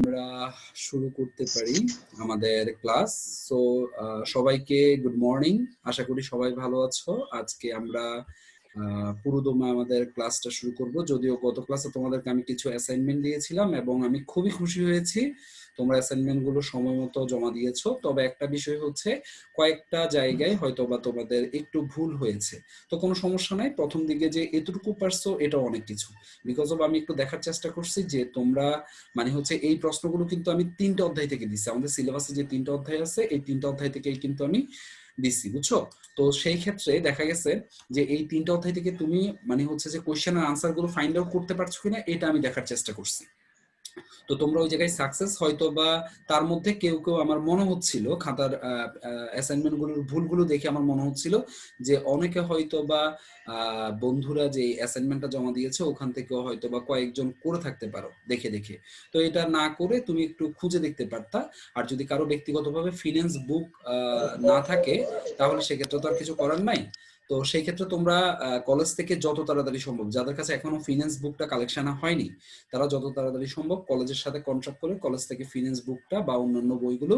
আমরা শুরু করতে পারি আমাদের ক্লাস। সো সবাইকে গুড মর্নিং, আশা করি সবাই ভালো আছো। আজকে আমরা পুরোদমে আমাদের ক্লাসটা শুরু করব। যদিও গত ক্লাসে তোমাদেরকে আমি কিছু অ্যাসাইনমেন্ট দিয়েছিলাম এবং আমি খুবই খুশি হয়েছি তোমরা অ্যাসাইনমেন্ট গুলো সময় মতো জমা দিয়েছো। তবে একটা বিষয় হচ্ছে কয়েকটা জায়গায় হয়তো বা তোমাদের একটু ভুল হয়েছে। তো কোনো সমস্যা নাই, প্রথম দিকে যে এতটুকু পারছো এটা অনেক কিছু। বিকজ অফ আমি একটু দেখার চেষ্টা করছি যে তোমরা মানে হচ্ছে এই প্রশ্নগুলো কিন্তু আমি 3টা অধ্যায় থেকে দিচ্ছি। আমাদের সিলেবাসে যে 3টা অধ্যায় আছে এই 3টা অধ্যায় থেকেই কিন্তু আমি দিচ্ছি, বুঝছো? তো সেই ক্ষেত্রে দেখা গেছে যে এই 3টা অধ্যায় থেকে তুমি মানে হচ্ছে যে কোশ্চেনের আনসার গুলো ফাইন্ড আউট করতে পারছো কিনা এটা আমি দেখার চেষ্টা করছি। তো তোমরা ওই জায়গায় সাকসেস হয়তো বা তার মধ্যে কেউ কেউ আমার মনে হচ্ছিল খাতার অ্যাসাইনমেন্ট গুলোর ভুলগুলো দেখে আমার মনে হচ্ছিল যে অনেকে হয়তো বা বন্ধুরা যে অ্যাসাইনমেন্টটা জমা দিয়েছে ওখান থেকেও হয়তো বা কয়েকজন করে থাকতে পারো দেখে দেখে। তো এটা না করে তুমি একটু খুঁজে দেখতে পারতা। আর যদি কারো ব্যক্তিগতভাবে ফিনান্স বুক না থাকে তাহলে সেক্ষেত্রে তো আর কিছু করার নাই। তো সেই ক্ষেত্রে তোমরা কলেজ থেকে যত তাড়াতাড়ি সম্ভব, যাদের কাছে এখনো ফিনান্স বুকটা কালেকশন হয়নি তারা যত তাড়াতাড়ি সম্ভব কলেজের সাথে কন্ট্রাক্ট করে কলেজ থেকে ফিনান্স বুকটা বা অন্যান্য বইগুলো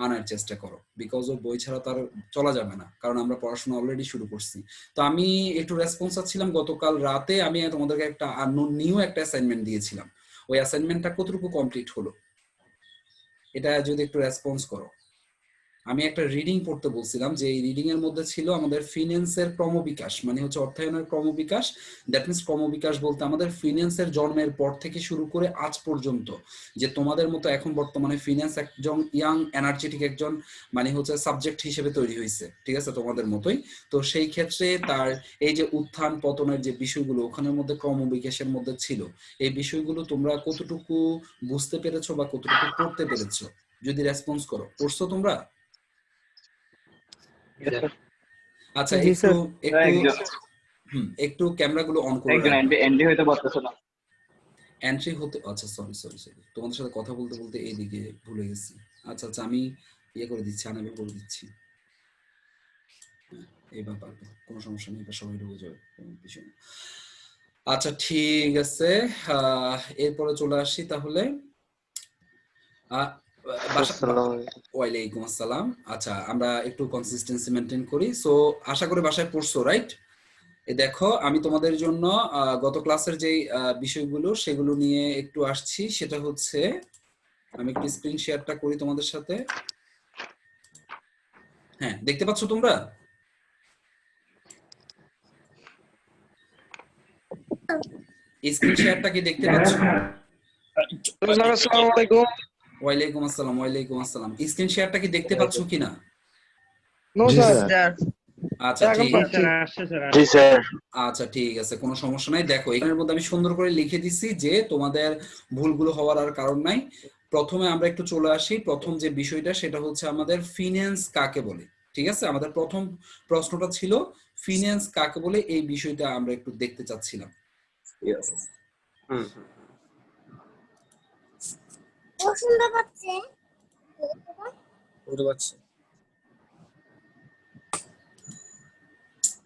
আনার চেষ্টা করো। বিকজ অফ বই ছাড়া তার চলা যাবে না, কারণ আমরা পড়াশোনা অলরেডি শুরু করছি। তো আমি একটু রেসপন্স ছিলাম, গতকাল রাতে আমি তোমাদেরকে একটা নিউ একটা অ্যাসাইনমেন্ট দিয়েছিলাম। ওই অ্যাসাইনমেন্টটা কতটুকু কমপ্লিট হলো এটা যদি একটু রেসপন্স করো। আমি একটা রিডিং পড়তে বলছিলাম যে এই রিডিং এর মধ্যে ছিল আমাদের ফিন্যান্সের ক্রমবিকাশ, মানে হচ্ছে অর্থায়নের ক্রমবিকাশ। দ্যাট মিনস ক্রমবিকাশ বলতে আমাদের ফিন্যান্সের জন্মের পর থেকে শুরু করে আজ পর্যন্ত যে তোমাদের মতো এখন বর্তমানে ফিন্যান্স একজন ইয়াং এনার্জেটিক একজন মানে হচ্ছে সাবজেক্ট হিসেবে তৈরি হয়েছে, ঠিক আছে, তোমাদের মতোই। তো সেই ক্ষেত্রে তার এই যে উত্থান পতনের যে বিষয়গুলো ওখানের মধ্যে ক্রমবিকাশের মধ্যে ছিল, এই বিষয়গুলো তোমরা কতটুকু বুঝতে পেরেছো বা কতটুকু পড়তে পেরেছো যদি রেসপন্স করো। পড়ছো তোমরা? আচ্ছা, একটু একটু একটু ক্যামেরাগুলো অন করে রাখো। এন্ট্রি হতে পারতেছ না। এন্ট্রি হতে, আচ্ছা সরি সরি সরি, তোমাদের সাথে কথা বলতে বলতে এইদিকে ভুলে গেছি। আচ্ছা আচ্ছা, আমি ইয়ে করে দিচ্ছি, আনেবল করে দিচ্ছি। এইবার পারবো, কোনো সমস্যা নেই, এটা সবাই ঢুকে যাবে, কোনো বিষয় না। আচ্ছা ঠিক আছে, এরপরে চলে আসি তাহলে। ওয়ালাইকুম আসসালাম। আচ্ছা, আমরা একটু কনসিস্টেন্সি মেনটেন করি। সো আশা করি বাসায় পড়ছো, রাইট? দেখো আমি তোমাদের জন্য গত ক্লাসের যে বিষয়গুলো সেগুলো নিয়ে একটু আসছি। সেটা হচ্ছে আমি একটু স্ক্রিন শেয়ারটা করি তোমাদের সাথে। হ্যাঁ, দেখতে পাচ্ছ তোমরা? স্ক্রিন শেয়ারটা কি দেখতে পাচ্ছ? আসসালামু আলাইকুম। ওয়ালাইকুম আসসালাম। ওয়ালাইকুম আসসালাম। স্ক্রিন শেয়ারটা কি দেখতে পাচ্ছ কিনা? No sir. আচ্ছা ঠিক আছে। জি স্যার। আচ্ছা ঠিক আছে, কোনো সমস্যা নাই। দেখো এখানের মধ্যে আমি সুন্দর করে লিখে দিছি যে তোমাদের ভুলগুলো হওয়ার আর কারণ নাই। প্রথমে আমরা একটু চলে আসি, প্রথম যে বিষয়টা সেটা হচ্ছে আমাদের ফিন্যান্স কাকে বলে। ঠিক আছে, আমাদের প্রথম প্রশ্নটা ছিল ফিন্যান্স কাকে বলে, এই বিষয়টা আমরা একটু দেখতে চাচ্ছিলাম। শুনতে পাচ্ছেন?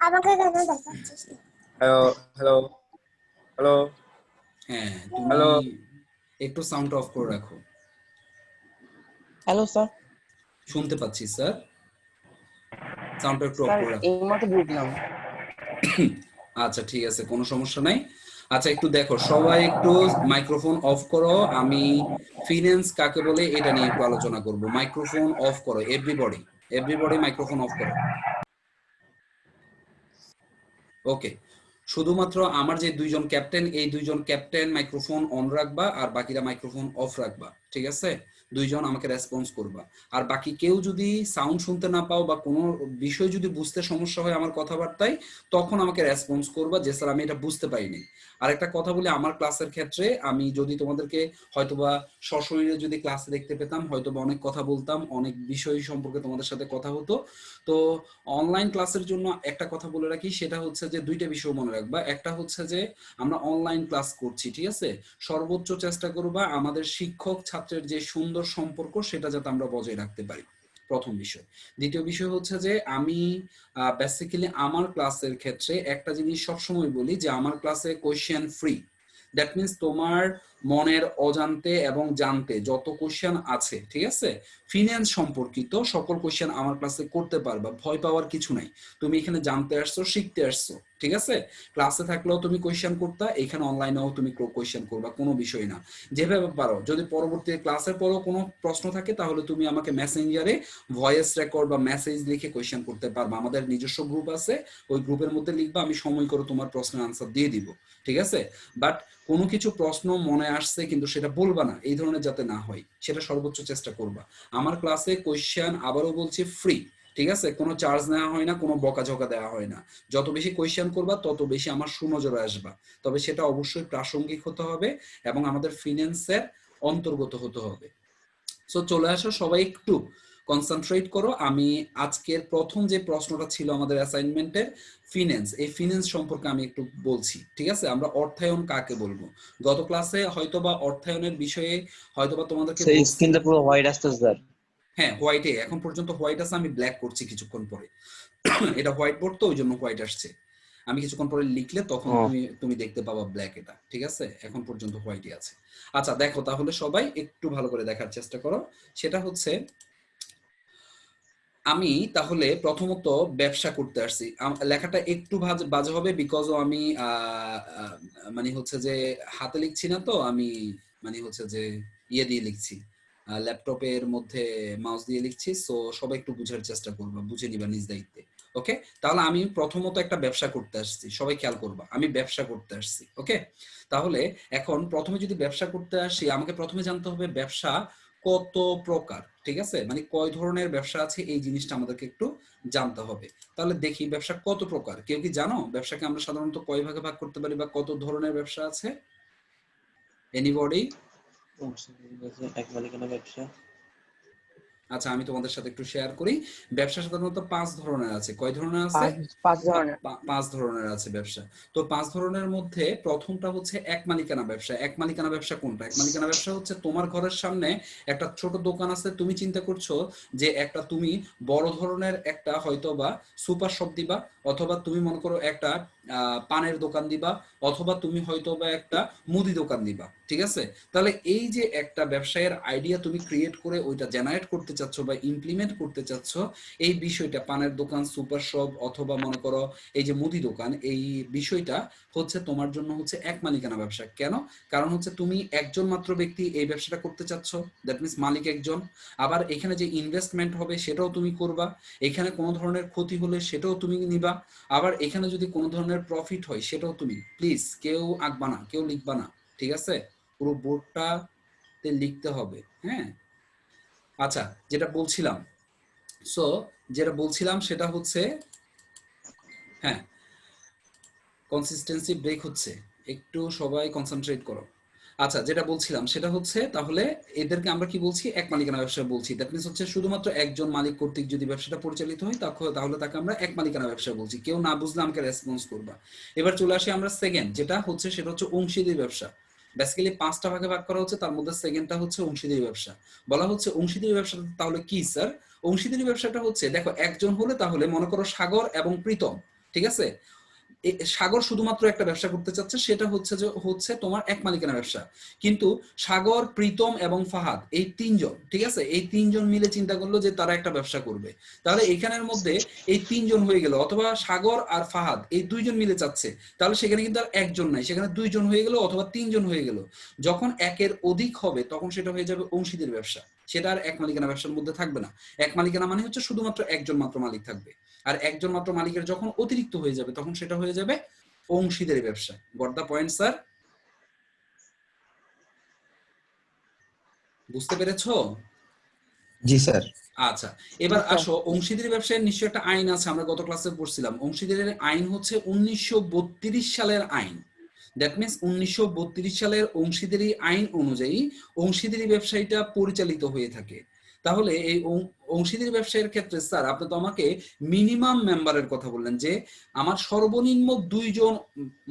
আমাকে কেন দেখাচ্ছিস? Hello hello hello. হ্যাঁ, তুমি একটু সাউন্ড অফ করে রাখো। Hello sir. শুনতে পাচ্ছি স্যার, সাউন্ডটা একটু অফ করে রাখো। এইমাত্র বুঝলাম। আচ্ছা ঠিক আছে, কোনো সমস্যা নাই। আচ্ছা একটু দেখো, সবাই একটু মাইক্রোফোন অফ করো। আমি ফিন্যান্স কাকে বলে এটা নিয়ে একটু আলোচনা করব। মাইক্রোফোন অফ করো, এভরিবডি এভরিবডি মাইক্রোফোন অফ করো। ওকে, শুধুমাত্র আমার যে দুইজন ক্যাপ্টেন, এই দুইজন ক্যাপ্টেন মাইক্রোফোন অন রাখবা আর বাকিরা মাইক্রোফোন অফ রাখবা, ঠিক আছে? দুইজন আমাকে রেসপন্স করবা। আর বাকি কেউ যদি সাউন্ড শুনতে না পাও বা কোনো বিষয় যদি বুঝতে সমস্যা হয় আমার কথাবার্তায়, তখন আমাকে রেসপন্স করবা যে স্যার আমি এটা বুঝতে পারিনি। আর একটা কথা বলি, আমার ক্লাসের ক্ষেত্রে আমি যদি তোমাদেরকে হয়তোবা সশরীরে যদি ক্লাসে দেখতে পেতাম হয়তোবা অনেক কথা বলতাম, অনেক বিষয় সম্পর্কে তোমাদের সাথে কথা হতো। তো অনলাইন ক্লাসের জন্য একটা কথা বলে রাখি, সেটা হচ্ছে যে দুইটা বিষয় মনে রাখবা। একটা হচ্ছে যে আমরা অনলাইন ক্লাস করছি, ঠিক আছে, সর্বোচ্চ চেষ্টা করবা আমাদের শিক্ষক ছাত্রের যে সুন্দর সম্পর্ক সেটা যাতে আমরা বজায় রাখতে পারি, প্রথম বিষয়। দ্বিতীয় বিষয় হচ্ছে যে আমি বেসিক্যালি আমার ক্লাসের ক্ষেত্রে একটা জিনিস সবসময় বলি যে আমার ক্লাসে কোয়েশ্চেন ফ্রি। দ্যাট মিনস তোমার মনের অজান্তে এবং জানতে যত কোশ্চেন আছে, ঠিক আছে, ফিনান্স সম্পর্কিত সকল কোশ্চেন আমার ক্লাসে করতে পারবা, ভয় পাওয়ার কিছু নাই। তুমি এখানে জানতে আসছো, শিখতে আসছো, ঠিক আছে। ক্লাসে থাকলেও তুমি কোশ্চেন করতা, এখানে অনলাইনেও তুমি কোশ্চেন করবা, কোনো বিষয় না। যেভাবে পারো, যদি পরবর্তী ক্লাসের পরও কোনো প্রশ্ন থাকে তাহলে তুমি আমাকে মেসেঞ্জারে ভয়েস রেকর্ড বা মেসেজ লিখে কোশ্চেন করতে পারবা। আমাদের নিজস্ব গ্রুপ আছে, ওই গ্রুপের মধ্যে লিখবা, আমি সময় করে তোমার প্রশ্নের আনসার দিয়ে দিব, ঠিক আছে। বাট কোনো কিছু প্রশ্ন মনে আসছে কিন্তু সেটা বলবা না, এই ধরনের যাতে না হয় সেটা সর্বোচ্চ চেষ্টা করবা। আমার ক্লাসে কোশ্চেন আবারও বলছি ফ্রি, ঠিক আছে, কোনো চার্জ নেওয়া হয় না, কোনো বকাঝকা দেওয়া হয় না। যত বেশি কোয়েশ্চেন করবা তত বেশি আমার সুনজরে আসবা, তবে সেটা অবশ্যই প্রাসঙ্গিক হতে হবে এবং আমাদের ফিন্যান্সের অন্তর্গত হতে হবে। সো চলে আসো সবাই, একটু কনসেন্ট্রেট করো। আমি আজকের প্রথম যে প্রশ্নটা ছিল আমাদের অ্যাসাইনমেন্টের ফিন্যান্স, এই ফিন্যান্স সম্পর্কে আমি একটু বলছি, ঠিক আছে। আমরা অর্থায়ন কাকে বলবো, গত ক্লাসে হয়তোবা অর্থায়নের বিষয়ে হয়তোবা তোমাদেরকে সেই বলছি। স্ক্রিনটা পুরো হোয়াইট আসতেছে স্যার। হ্যাঁ, হোয়াইটে এখন পর্যন্ত হোয়াইট আছে, আমি ব্ল্যাক করছি কিছুক্ষণ পরে। এটা হোয়াইট বোর্ড তো, ওই জন্য হোয়াইট আসছে। আমি কিছুক্ষণ পরে লিখলে তখন তুমি দেখতে পাবা ব্ল্যাক, এটা ঠিক আছে। এখন পর্যন্ত হোয়াইটই আছে। আচ্ছা দেখো তাহলে সবাই একটু ভালো করে দেখার চেষ্টা করো। সেটা হচ্ছে, আমি তাহলে প্রথমত ব্যবসা করতে আসছি। লেখাটা একটু বাজে হবে বিকজ আমি মানে হচ্ছে যে হাতে লিখছি না, তো আমি মানে হচ্ছে যে ইয়ে দিয়ে লিখছি, ল্যাপটপের মধ্যে মাউস দিয়ে লিখছি। সো সবাই একটু বুঝার চেষ্টা করবা, বুঝে নিবা নিজ দায়িত্বে। ওকে, তাহলে আমি প্রথমত একটা ব্যবসা করতে আসছি, সবাই খেয়াল করবা, আমি ব্যবসা করতে আসছি। ওকে, তাহলে এখন প্রথমে যদি ব্যবসা করতে আসি, আমাকে প্রথমে জানতে হবে ব্যবসা কত প্রকার, ঠিক আছে, মানে কয় ধরনের ব্যবসা আছে এই জিনিসটা আমাদেরকে একটু জানতে হবে। তাহলে দেখি ব্যবসা কত প্রকার, কেউ কি জানো ব্যবসাকে আমরা সাধারণত কয় ভাগে ভাগ করতে পারি বা কত ধরনের ব্যবসা আছে? এনিবডি? এক মালিকানা ব্যবসা। আচ্ছা আমি তোমাদের সাথে একটু শেয়ার করি। ব্যবসা সাধারণত 5 ধরনের আছে। কয় ধরনের আছে? 5 ধরনের। 5 ধরনের আছে ব্যবসা। তো 5 ধরনের মধ্যে প্রথমটা হচ্ছে এক মালিকানা ব্যবসা। এক মালিকানা ব্যবসা কোনটা? এক মালিকানা ব্যবসা হচ্ছে তোমার ঘরের সামনে একটা ছোট দোকান আছে, তুমি চিন্তা করছো যে একটা তুমি বড় ধরনের একটা হয়তোবা সুপার শপ দিবা, অথবা তুমি মনে করো একটা পানের দোকান দিবা, অথবা তুমি হয়তোবা একটা মুদি দোকান দিবা, ঠিক আছে। তাহলে এই যে একটা ব্যবসায়ের আইডিয়া তুমি ক্রিয়েট করে ওইটা জেনারেট করতে চাচ্ছ বা ইমপ্লিমেন্ট করতে চাচ্ছ, এই বিষয়টা পানের দোকান, সুপার শপ অথবা মনে করো এই যে মুদি দোকান, এই বিষয়টা হচ্ছে তোমার জন্য হচ্ছে এক মালিকানা ব্যবসা। কেন? কারণ হচ্ছে তুমি একজন মাত্র ব্যক্তি এই ব্যবসাটা করতে চাচ্ছ, দ্যাট মিনস মালিক একজন। আবার এখানে যে ইনভেস্টমেন্ট হবে সেটাও তুমি করবা, এখানে কোনো ধরনের ক্ষতি হলে সেটাও তুমি নিবা, আবার এখানে যদি কোনো ধরনের প্রফিট হয় সেটাও তুমি। প্লিজ কেউ আঁকবা না, কেউ লিখবা না, ঠিক আছে, পুরো বোর্ডটাতে লিখতে হবে। হ্যাঁ, আচ্ছা যেটা বলছিলাম, সো যেটা বলছিলাম সেটা হচ্ছে, হ্যাঁ, কনসিস্টেন্সি ব্রেক হচ্ছে, একটু সবাই কনসেন্ট্রেট করো। আচ্ছা যেটা বলছিলাম সেটা হচ্ছে, তাহলে এদেরকে আমরা কি বলছি? এক মালিকানা ব্যবসা বলছি। দ্যাট মিনস হচ্ছে শুধুমাত্র একজন মালিক কর্তৃক যদি ব্যবসাটা পরিচালিত হয় তাহলে তাকে আমরা এক মালিকানা ব্যবসা বলছি। কেউ না বুঝলে আমাকে রেসপন্স করবা। এবার চলে আসি আমরা সেকেন্ড যেটা হচ্ছে, সেটা হচ্ছে অংশীদারি ব্যবসা। বেসিক্যালি 5টা ভাগে ভাগ করা হচ্ছে, তার মধ্যে সেকেন্ডটা হচ্ছে অংশীদারি ব্যবসা। বলা হচ্ছে অংশীদারি ব্যবসাটা তাহলে কি স্যার? অংশীদারি ব্যবসাটা হচ্ছে, দেখো একজন হলে তাহলে মনে করো সাগর এবং প্রীতম, ঠিক আছে, সাগর শুধুমাত্র একটা ব্যবসা করতে চাচ্ছে, সেটা হচ্ছে যে হচ্ছে তোমার এক মালিকানা ব্যবসা। কিন্তু সাগর, প্রীতম এবং ফাহাদ এই তিনজন, ঠিক আছে, এই তিনজন মিলে চিন্তা করলো যে তারা একটা ব্যবসা করবে। তাহলে এখানের মধ্যে এই তিনজন হয়ে গেল, অথবা সাগর আর ফাহাদ এই দুইজন মিলে চাচ্ছে, তাহলে সেখানে কিন্তু আর একজন নাই, সেখানে দুইজন হয়ে গেল অথবা তিনজন হয়ে গেল। যখন একের অধিক হবে তখন সেটা হয়ে যাবে অংশীদারি ব্যবসা, সেটা আর এক মালিকানা ব্যবসার মধ্যে থাকবে না। এক মালিকানা মানে হচ্ছে শুধুমাত্র একজন মাত্র মালিক থাকবে, আর একজন মাত্র মালিকের যখন অতিরিক্ত হয়ে যাবে তখন সেটা হয়ে যাবে অংশীদারি ব্যবসা। Got the point sir? বুঝতে পেরেছো? জি স্যার। আচ্ছা এবার আসো, অংশীদারি ব্যবসায় নিশ্চয়ই একটা আইন আছে, আমরা গত ক্লাসে পড়ছিলাম। অংশীদারির আইন হচ্ছে 1932 সালের আইন। দ্যাট মিনস 1932 সালের অংশীদারি আইন অনুযায়ী অংশীদারি ব্যবসায়ীটা পরিচালিত হয়ে থাকে। তাহলে এই অংশীদারি ব্যবসায়ের ক্ষেত্রে স্যার আপনি তো আমাকে মিনিমাম মেম্বারের কথা বললেন, যে আমার সর্বনিম্ন 2 জন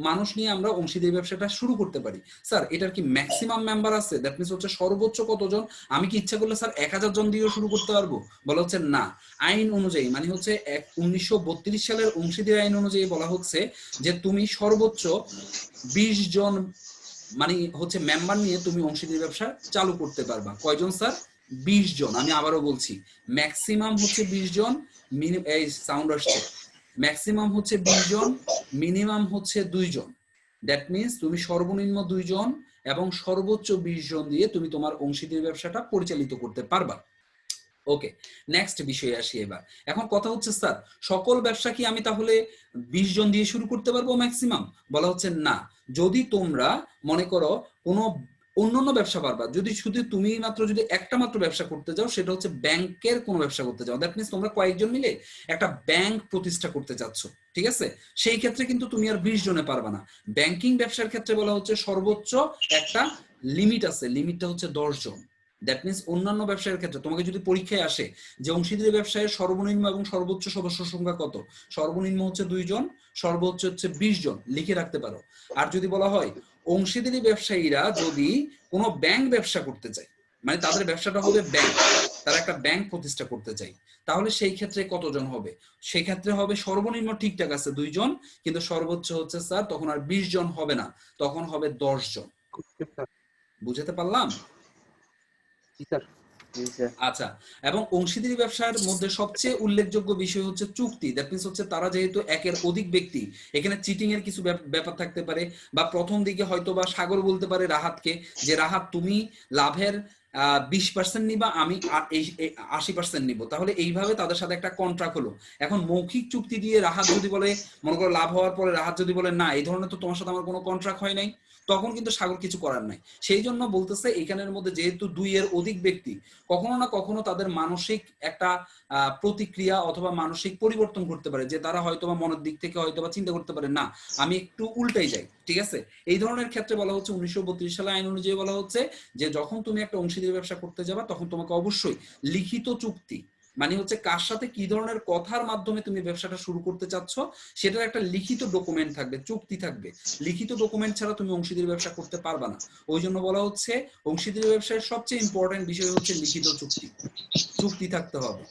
মানুষ নিয়ে আমরা অংশীদারি ব্যবসাটা শুরু করতে পারি। স্যার এটার কি ম্যাক্সিমাম মেম্বার আছে? দ্যাট মিনস হচ্ছে সর্বোচ্চ কতজন? আমি কি ইচ্ছা করলে স্যার 1000 জন দিয়েও শুরু করতে পারবো? বলা হচ্ছে না, আইন অনুযায়ী মানে হচ্ছে 1932 সালের অংশীদারি আইন অনুযায়ী বলা হচ্ছে যে তুমি সর্বোচ্চ 20 জন মানে হচ্ছে মেম্বার নিয়ে তুমি অংশীদারি ব্যবসা চালু করতে পারবা। কয়জন স্যার? 20 জন। আমি আবারও বলছি, ম্যাক্সিমাম হচ্ছে 20 জন, এই সাউন্ড আসছে, ম্যাক্সিমাম হচ্ছে 20 জন, মিনিমাম হচ্ছে 2 জন। দ্যাট মিনস তুমি সর্বনিম্ন 2 জন এবং সর্বোচ্চ 20 জন দিয়ে তুমি তোমার অংশীদারি ব্যবসাটা পরিচালিত করতে পারবা। ওকে, নেক্সট বিষয়ে আসি এবার। এখন কথা হচ্ছে স্যার, সকল ব্যবসা কি আমি তাহলে 20 জন দিয়ে শুরু করতে পারবো ম্যাক্সিমাম? বলা হচ্ছে না। যদি তোমরা মনে করো কোনো অন্যান্য ব্যবসা পারবা, যদি শুধু তুমি মাত্র যদি একটা মাত্র ব্যবসা করতে যাও, সেটা হচ্ছে ব্যাংকের কোনো ব্যবসা করতে যাও, দ্যাট মিনস তোমরা কয়েকজন মিলে একটা ব্যাংক প্রতিষ্ঠা করতে চাচ্ছ, ঠিক আছে, সেই ক্ষেত্রে কিন্তু তুমি আর 20 জনে পারবা না। ব্যাংকিং ব্যবসার ক্ষেত্রে বলা হচ্ছে সর্বোচ্চ একটা লিমিট আছে, লিমিটটা হচ্ছে 10 জন। দ্যাট মিনস অন্যান্য ব্যবসায়ের ক্ষেত্রে তোমাকে যদি পরীক্ষায় আসে যে অংশীদারি ব্যবসায়ের সর্বনিম্ন এবং সর্বোচ্চ সদস্য সংখ্যা কত, সর্বনিম্ন হচ্ছে 2 জন, সর্বোচ্চ হচ্ছে 20 জন, লিখে রাখতে পারো। আর যদি বলা হয় অংশীদারি ব্যবসায়ীরা যদি কোনো ব্যাংক ব্যবসা করতে চায়, মানে তাদের ব্যবসাটা হবে ব্যাংক, তারা একটা ব্যাংক প্রতিষ্ঠা করতে চাই, তাহলে সেই ক্ষেত্রে কতজন হবে? সেই ক্ষেত্রে হবে সর্বনিম্ন ঠিকঠাক আছে 2 জন, কিন্তু সর্বোচ্চ হচ্ছে স্যার তখন আর 20 জন হবে না, তখন হবে 10 জন। বুঝতে পারলাম? আচ্ছা, এবং অংশীদারি ব্যবসার মধ্যে সবচেয়ে উল্লেখযোগ্য বিষয় হচ্ছে চুক্তি। দ্যাট মিনস হচ্ছে তারা যেহেতু একের অধিক ব্যক্তি, এখানে চিটিং এর কিছু ব্যাপার থাকতে পারে, বা প্রথম দিকে হয়তো বা সাগর বলতে পারে রাহাতকে যে রাহাত তুমি লাভের 20% নিবা, আমি 80% নিব, তাহলে এইভাবে তাদের সাথে একটা কন্ট্রাক্ট হলো। এখন মৌখিক চুক্তি দিয়ে রাহাত যদি বলে, মনে করো লাভ হওয়ার পরে রাহাত যদি বলে না এই ধরনের তো তোমার সাথে আমার কোনো কন্ট্রাক্ট হয় নাই, তখন কিন্তু সাগর কিছু করার নাই। সেই জন্য বলতেছে এখানের মধ্যে যেহেতু 2 এর অধিক ব্যক্তি, কখনো না কখনো তাদের মানসিক একটা প্রতিক্রিয়া অথবা মানসিক পরিবর্তন করতে পারে, যে তারা হয়তোবা মনের দিক থেকে হয়তোবা চিন্তা করতে পারে না আমি একটু উল্টাই যাই, ঠিক আছে। এই ধরনের ক্ষেত্রে বলা হচ্ছে 1932 সালে আইন অনুযায়ী বলা হচ্ছে যে যখন তুমি একটা অংশীদারি ব্যবসা করতে যাবা তখন তোমাকে অবশ্যই লিখিত চুক্তি, মানে হচ্ছে কার সাথে কি ধরনের কথার মাধ্যমে তুমি ব্যবসাটা শুরু করতে চাচ্ছ সেটার একটা লিখিত ডকুমেন্ট থাকবে, চুক্তি থাকবে। লিখিত ডকুমেন্ট ছাড়া তুমি অংশীদারি ব্যবসা করতে পারবা না। ওই জন্য বলা হচ্ছে অংশীদারি ব্যবসায়ের সবচেয়ে ইম্পর্টেন্ট বিষয় হচ্ছে লিখিত চুক্তি, চুক্তি থাকতে হবে।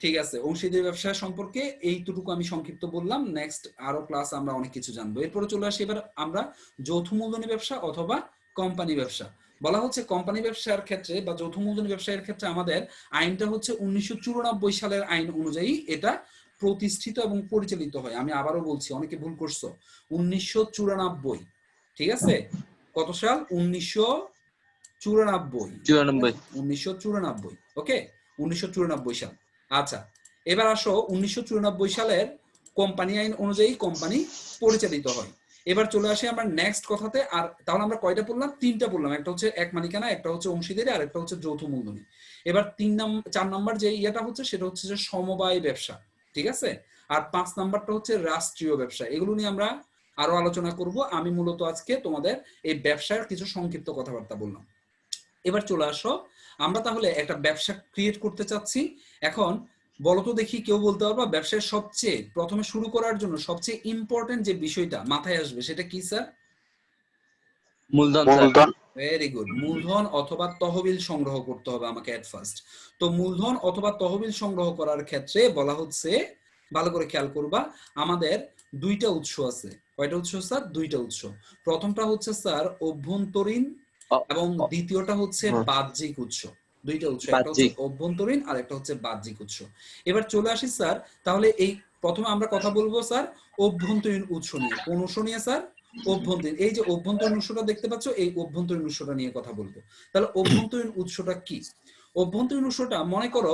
ঠিক আছে, অংশীদারি ব্যবসা সম্পর্কে এইটুকু আমি সংক্ষিপ্ত বললাম। নেক্সট আরো ক্লাস আমরা অনেক কিছু জানবো। এরপরে চলে আসি এবার আমরা যৌথ মূলধনী ব্যবসা অথবা কোম্পানি ব্যবসা। বলা হচ্ছে কোম্পানি ব্যবসার ক্ষেত্রে বা যৌথ মূলধনী ব্যবসায়ের ক্ষেত্রে আমাদের আইনটা হচ্ছে 1994 সালের আইন অনুযায়ী এটা প্রতিষ্ঠিত এবং পরিচালিত হয়। আমি আবারও বলছি, অনেকে ভুল করছো, 1994, ঠিক আছে। কত সাল? 1994, ওকে, 1994 সাল। আচ্ছা, এবার আসো 1994 সালের কোম্পানি আইন অনুযায়ী কোম্পানি পরিচালিত হয়। এবার চলে আসি আমরা নেক্সট কথাতে। আর তাহলে আমরা কয়টা পড়লাম? 3টা পড়লাম, একটা হচ্ছে এক মালিকানা, একটা হচ্ছে অংশীদারি, আর একটা হচ্ছে যৌথ মূলধনী। এবার 4 নাম্বার যে ইয়েটা হচ্ছে সেটা হচ্ছে যে সমবায় ব্যবসা, ঠিক আছে। আর 5 নাম্বারটা হচ্ছে রাষ্ট্রীয় ব্যবসা। এগুলো নিয়ে আমরা আরো আলোচনা করব। আমি মূলত আজকে তোমাদের এই ব্যবসার কিছু সংক্ষিপ্ত কথাবার্তা বললাম। এবার চলে আসো, আমরা তাহলে একটা ব্যবসা ক্রিয়েট করতে চাচ্ছি। এখন বলতো দেখি, কেউ বলতে পারবা ব্যবসায় সবচেয়ে প্রথমে শুরু করার জন্য সবচেয়ে ইম্পর্টেন্ট যে বিষয়টা মাথায় আসবে সেটা কি স্যার? মূলধন। ভেরি গুড, মূলধন অথবা তহবিল সংগ্রহ করতে হবে আমাকে এট ফার্স্ট। তো মূলধন অথবা তহবিল সংগ্রহ করার ক্ষেত্রে বলা হচ্ছে, ভালো করে খেয়াল করবা, আমাদের 2টা উৎস আছে। কয়টা উৎস স্যার? 2টা উৎস। প্রথমটা হচ্ছে স্যার অভ্যন্তরীণ এবং দ্বিতীয়টা হচ্ছে বাহ্যিক উৎস। 2টা উৎস, একটা হচ্ছে অভ্যন্তরীণ আর একটা হচ্ছে বাহ্যিক উৎস। এবার চলে আসি স্যার, তাহলে এই প্রথমে আমরা কথা বলবো স্যার অভ্যন্তরীণ উৎস নিয়ে। কোন উৎস নিয়ে স্যার? অভ্যন্তরীণ। এই যে অভ্যন্তরীণ উৎসটা দেখতে পাচ্ছ, এই অভ্যন্তরীণ উৎসটা নিয়ে কথা বলবো। তাহলে অভ্যন্তরীণ উৎসটা কি? অভ্যন্তরীণ উৎসটা, মনে করো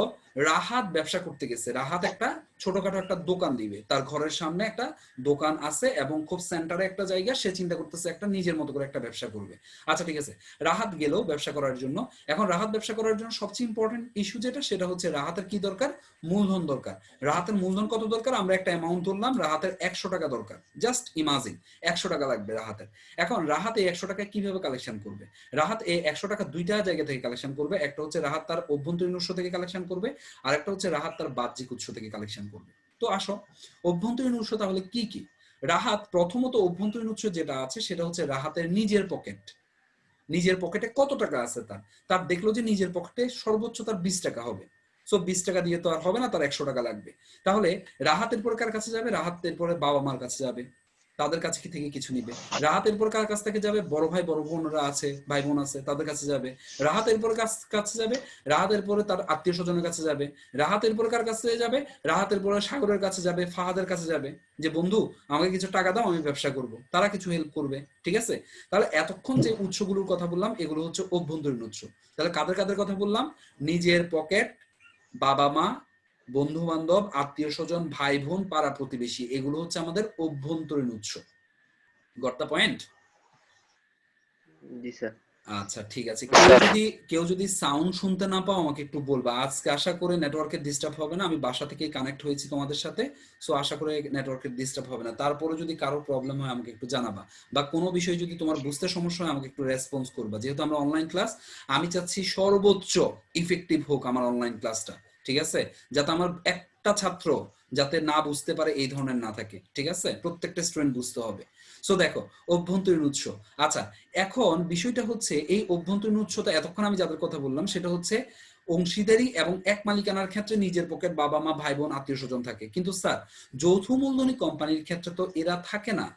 রাহাত ব্যবসা করতে গেছে, রাহাত একটা ছোটখাটো একটা দোকান দিবে, তার ঘরের সামনে একটা দোকান আছে এবং খুব সেন্টারে একটা জায়গা, সে চিন্তা করতেছে একটা নিজের মতো করে একটা ব্যবসা করবে। আচ্ছা ঠিক আছে, রাহাত গেল ব্যবসা করার জন্য। এখন রাহাত ব্যবসা করার জন্য সবচেয়ে ইম্পর্টেন্ট ইস্যু যেটা, সেটা হচ্ছে রাহাতের কি দরকার? মূলধন দরকার। রাহাতের মূলধন কত দরকার? আমরা একটা অ্যামাউন্ট ধরলাম, রাহাতের 100 টাকা দরকার। জাস্ট ইমাজিন 100 টাকা লাগবে রাহাতের। এখন রাহাত এই 100 টাকা কিভাবে কালেকশন করবে? রাহাত এই 100 টাকা 2টা জায়গা থেকে কালেকশন করবে। একটা হচ্ছে রাহাত তার অভ্যন্তরীণ উৎস থেকে কালেকশন করবে, আর একটা হচ্ছে রাহাত তার বাহ্যিক উৎস থেকে কালেকশন করবে। তো আসো, অভ্যন্তরীণ উৎস তাহলে কি কি? রাহাত প্রথমত অভ্যন্তরীণ উৎস যেটা আছে সেটা হচ্ছে রাহাতের নিজের পকেট। নিজের পকেটে কত টাকা আছে তার দেখলো যে নিজের পকেটে সর্বোচ্চ তার 20 টাকা হবে। সো 20 টাকা দিয়ে তো আর হবে না, তার 100 টাকা লাগবে। তাহলে রাহাতের পরে কার কাছে যাবে? রাহাতের পরে বাবা মার কাছে যাবে। তাদের কাছে থেকে কিছু নিবে। রাহাত এরপর কার কাছ থেকে যাবে? বড় ভাই বড় বোনরা আছে, ভাই বোন আছে, তাদের কাছে যাবে। রাহাত এরপর কাছে যাবে, রাহাতের পরে তার আত্মীয় স্বজনের কাছে যাবে। রাহাতের পরে কার কাছে যাবে? রাহাতের পরে সাগরের কাছে যাবে, ফাহাদের কাছে যাবে, যে বন্ধু আমাকে কিছু টাকা দাও, আমি ব্যবসা করব। তারা কিছু হেল্প করবে। ঠিক আছে? তাহলে এতক্ষণ যে উৎসগুলোর কথা বললাম এগুলো হচ্ছে অভ্যন্তরীণ উৎস। তাহলে কাদের কাদের কথা বললাম? নিজের পকেট, বাবা মা, বন্ধু বান্ধব, আত্মীয় স্বজন, ভাই বোন, পাড়া প্রতিবেশী, এগুলো হচ্ছে আমাদের অভ্যন্তরীণ উৎস। Got the point? G sir. আচ্ছা ঠিক আছে। কেউ যদি সাউন্ড শুনতে না পাও আমাকে একটু বলবা। আজকে আশা করে নেটওয়ার্কের ডিস্টার্ব হবে না, আমি বাসা থেকে কানেক্ট হয়েছি তোমাদের সাথে, সো আশা করে নেটওয়ার্কের ডিস্টার্ব হবে না। তারপরে যদি কারো প্রবলেম হয় আমাকে একটু জানাবা, বা কোনো বিষয় যদি তোমার বুঝতে সমস্যা হয় আমাকে একটু রেসপন্স করবা। যেহেতু আমরা অনলাইন ক্লাস, আমি চাচ্ছি সর্বোচ্চ ইফেক্টিভ হোক আমার অনলাইন ক্লাসটা। ঠিক আছে? যাতে আমার একটা ছাত্র যাতে না বুঝতে পারে এই ধরনের না থাকে। ঠিক আছে? প্রত্যেকটা স্টুডেন্ট বুঝতে হবে। সো দেখো, অভ্যন্তরীণ উৎস। আচ্ছা, এখন বিষয়টা হচ্ছে এই অভ্যন্তরীণ উৎসটা এতক্ষণ আমি যাদের কথা বললাম সেটা হচ্ছে অংশীদারি এবং এক মালিকানার ক্ষেত্রে নিজের পকেট, বাবা মা, ভাই বোন, আত্মীয় স্বজন থাকে। কিন্তু স্যার যৌথ মূলধনী কোম্পানির ক্ষেত্রে তো এরা থাকে না,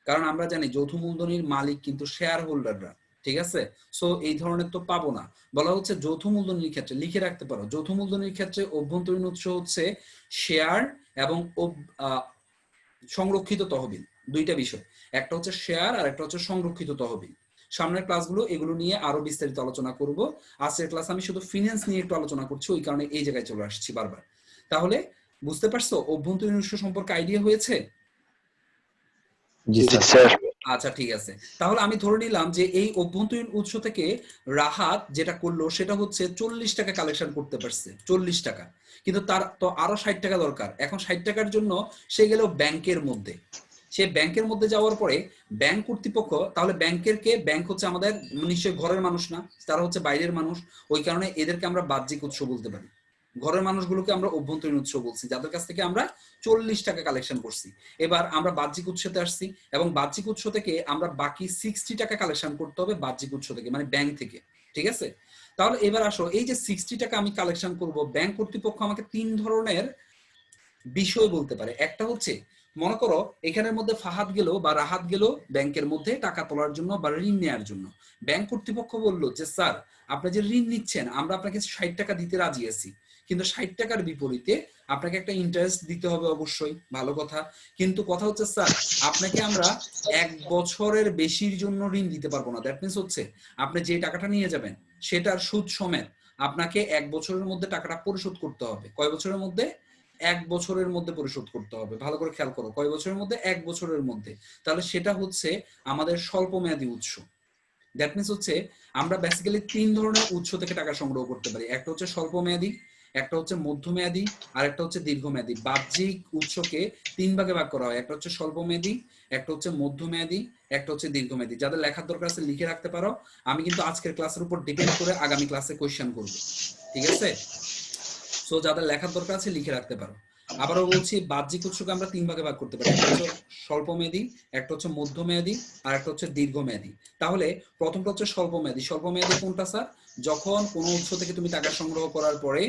কারণ আমরা জানি যৌথ মূলধনীর মালিক কিন্তু শেয়ার হোল্ডাররা। ঠিক আছে? সো এই ধরনের তো পাবো না। বলা হচ্ছে যৌথ মূলধনীর ক্ষেত্রে, লিখে রাখতে পারো, যৌথ মূলধনীর ক্ষেত্রে অভ্যন্তরীণ উৎস হচ্ছে শেয়ার এবং সংরক্ষিত তহবিল। দুইটা বিষয়, একটা হচ্ছে শেয়ার আর একটা হচ্ছে সংরক্ষিত তহবিল। সামনের ক্লাসগুলো এগুলো নিয়ে আরো বিস্তারিত আলোচনা করব। আজকের ক্লাস আমি শুধু ফিনান্স নিয়ে একটু আলোচনা করছি, ওই কারণে এই জায়গায় চলে আসছি বারবার। তাহলে বুঝতে পারছো অভ্যন্তরীণ উৎস সম্পর্কে আইডিয়া হয়েছে? জি স্যার। আচ্ছা ঠিক আছে। তাহলে আমি ধরে নিলাম যে এই অভ্যন্তরীণ উৎস থেকে রাহাত যেটা করলো সেটা হচ্ছে 40 টাকা কালেকশন করতে পারছে, 40 টাকা। কিন্তু তার তো আরো 60 টাকা দরকার। এখন 60 টাকার জন্য সে গেল ব্যাংকের মধ্যে। সে ব্যাংকের মধ্যে যাওয়ার পরে ব্যাংক কর্তৃপক্ষ, তাহলে ব্যাংকের কে? ব্যাংক হচ্ছে আমাদের নিশ্চয়ই ঘরের মানুষ না, তারা হচ্ছে বাইরের মানুষ। ওই কারণে এদেরকে আমরা বাহ্যিক উৎস বলতে পারি। ঘরের মানুষগুলোকে আমরা অভ্যন্তরীণ উৎস বলছি, যাদের কাছ থেকে আমরা 40 টাকা কালেকশন করছি। এবার আমরা বাহ্যিক উৎসতে আসছি, এবং বাহ্যিক উৎস থেকে আমরা বাকি 60 টাকা কালেকশন করতে হবে বাহ্যিক উৎস থেকে, মানে ব্যাংক থেকে। ঠিক আছে? তাহলে এবার আসো, এই যে 60 টাকা আমি কালেকশন করব, ব্যাংক কর্তৃপক্ষ আমাকে 3 ধরনের বিষয় বলতে পারে। একটা হচ্ছে, মনে করো এখানের মধ্যে ফাহাদ গেল বা রাহাত গেল ব্যাংকের মধ্যে টাকা তোলার জন্য বা ঋণ নেওয়ার জন্য। ব্যাংক কর্তৃপক্ষ বলল যে স্যার আপনি যে ঋণ নিচ্ছেন আমরা আপনাকে 60 টাকা দিতে রাজি আছি, কিন্তু 60 টাকার বিপরীতে আপনাকে একটা ইন্টারেস্ট দিতে হবে অবশ্যই, ভালো কথা। কিন্তু কথা হচ্ছে স্যার আপনাকে আমরা 1 বছরের বেশির জন্য ঋণ দিতে পারবো না। দ্যাট মিনস হচ্ছে আপনি যে টাকাটা নিয়ে যাবেন সেটার সুদ সমেত আপনাকে 1 বছরের মধ্যে টাকাটা পরিশোধ করতে হবে। কয় বছরের মধ্যে? 1 বছরের মধ্যে পরিশোধ করতে হবে। ভালো করে খেয়াল করো, কয় বছরের মধ্যে? 1 বছরের মধ্যে। তাহলে সেটা হচ্ছে আমাদের স্বল্প মেয়াদী উৎস। দ্যাট মিনস হচ্ছে আমরা বেসিক্যালি 3 ধরনের উৎস থেকে টাকা সংগ্রহ করতে পারি। একটা হচ্ছে স্বল্প মেয়াদী, একটা হচ্ছে মধ্যমেয়াদী, আর একটা হচ্ছে দীর্ঘমেয়াদী। বাহ্যিক উৎসকে 3 ভাগে ভাগ করা হয়। একটা হচ্ছে স্বল্প মেয়াদী, একটা হচ্ছে মধ্যমেয়াদী, একটা হচ্ছে দীর্ঘমেয়াদী। যাদের লেখার দরকার আছে লিখে রাখতে পারো, আমি কিন্তু আজকের ক্লাসের উপর ডিপেন্ড করে আগামী ক্লাসে কোয়েশ্চেন করব। ঠিক আছে? সো যাদের লেখার দরকার আছে লিখে রাখতে পারো। আবারও বলছি, বাহ্যিক উৎসকে আমরা 3 ভাগে ভাগ করতে পারি। একটা হচ্ছে স্বল্প মেয়াদী, একটা হচ্ছে মধ্যমেয়াদী, আর একটা হচ্ছে দীর্ঘমেয়াদী। তাহলে প্রথমটা হচ্ছে স্বল্প মেয়াদী। স্বল্প মেয়াদী কোনটা স্যার? যখন কোনো উৎস থেকে তুমি টাকা সংগ্রহ করার পরে